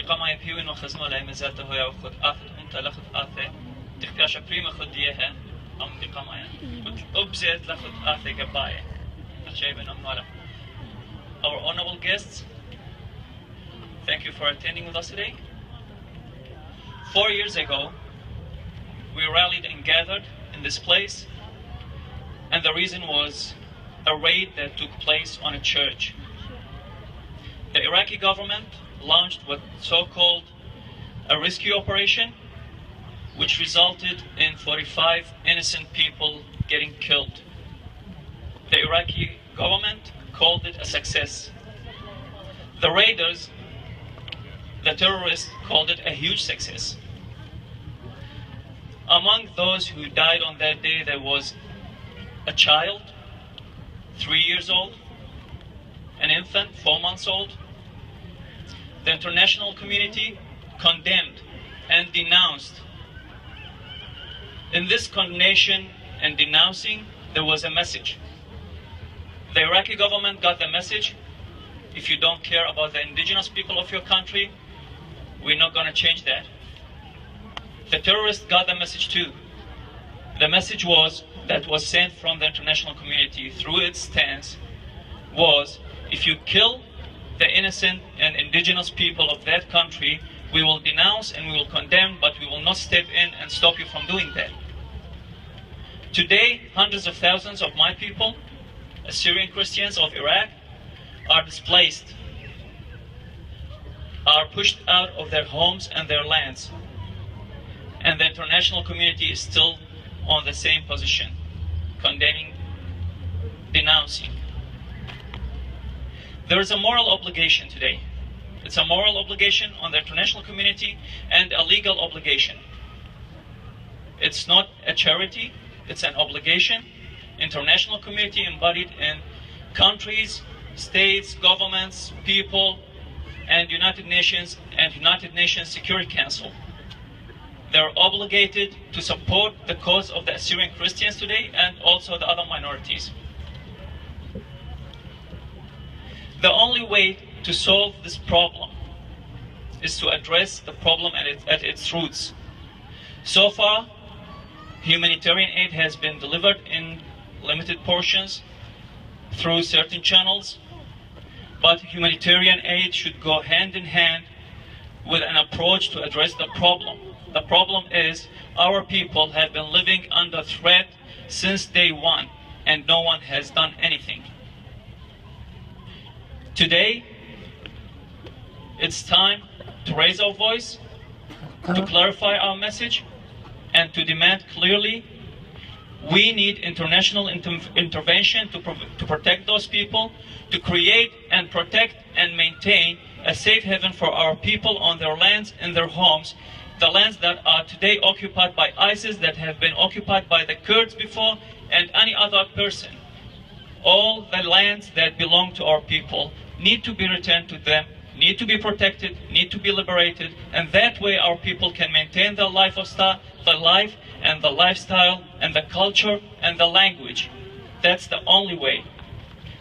قماي بيوين وخزمة لا مزالته هو يأخذ آفت أنت لأخذ آفت تختاش بريمة خد ديها أم دي قماي أبزت لأخذ آفت قباية شايفين أم ولا. Our honorable guests, thank you for attending with us today. 4 years ago, we rallied and gathered in this place, and the reason was a raid that took place on a church. The Iraqi government launched what so-called a rescue operation, which resulted in 45 innocent people getting killed. The Iraqi government called it a success. The raiders, the terrorists, called it a huge success. Among those who died on that day, there was a child, 3 years old, an infant, 4 months old. The international community condemned and denounced. In this condemnation and denouncing, there was a message. The Iraqi government got the message: if you don't care about the indigenous people of your country, we're not going to change that. The terrorists got the message too. The message that was sent from the international community through its stance was, if you kill the innocent and indigenous people of that country, we will denounce and we will condemn, but we will not step in and stop you from doing that. Today, hundreds of thousands of my people, Assyrian Christians of Iraq, are displaced, are pushed out of their homes and their lands. And the international community is still on the same position, condemning, denouncing. There is a moral obligation today. It's a moral obligation on the international community and a legal obligation. It's not a charity, it's an obligation. International community embodied in countries, states, governments, people, and United Nations Security Council. They're obligated to support the cause of the Assyrian Christians today and also the other minorities. The only way to solve this problem is to address the problem at its roots. So far, humanitarian aid has been delivered in limited portions through certain channels, but humanitarian aid should go hand in hand with an approach to address the problem. The problem is our people have been living under threat since day one, and no one has done anything. Today, it's time to raise our voice, to clarify our message, and to demand clearly we need international intervention to protect those people, to create and protect and maintain a safe haven for our people on their lands and their homes, the lands that are today occupied by ISIS, that have been occupied by the Kurds before, and any other person. All the lands that belong to our people need to be returned to them, need to be protected, need to be liberated, and that way our people can maintain their life and the lifestyle and the culture and the language. That's the only way.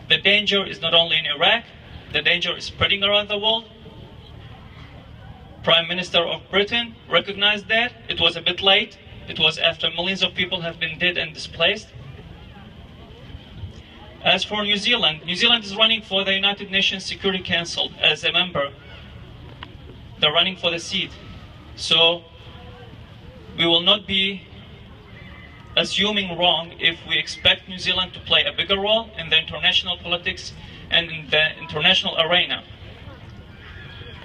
The danger is not only in Iraq, the danger is spreading around the world. Prime Minister of Britain recognized that. It was a bit late. It was after millions of people have been dead and displaced. As for New Zealand, New Zealand is running for the United Nations Security Council as a member. They're running for the seat. So we will not be assuming wrong if we expect New Zealand to play a bigger role in the international politics and in the international arena.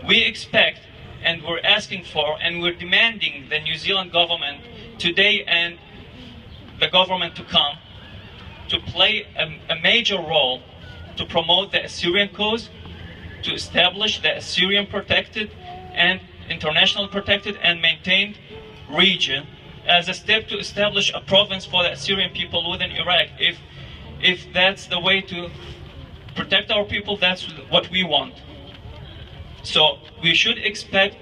We expect, and we're asking for, and we're demanding the New Zealand government today and the government to come to play a major role to promote the Assyrian cause, to establish the Assyrian protected and international protected and maintained region as a step to establish a province for the Assyrian people within Iraq. If that's the way to protect our people, that's what we want. So we should expect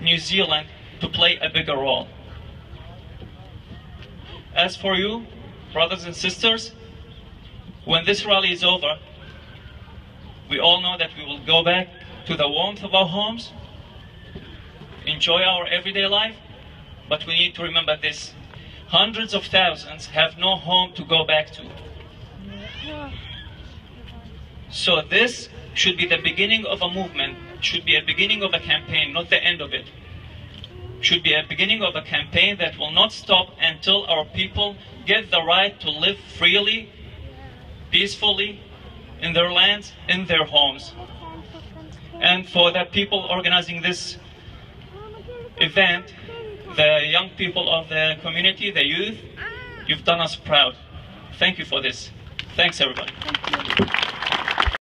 New Zealand to play a bigger role. As for you, brothers and sisters, when this rally is over, we all know that we will go back to the warmth of our homes, enjoy our everyday life, but we need to remember this. Hundreds of thousands have no home to go back to. So this should be the beginning of a movement, should be a beginning of a campaign, not the end of it. Should be a beginning of a campaign that will not stop until our people get the right to live freely, peacefully, in their lands, in their homes. And for the people organizing this event, the young people of the community, the youth, you've done us proud. Thank you for this. Thanks, everybody. Thank you.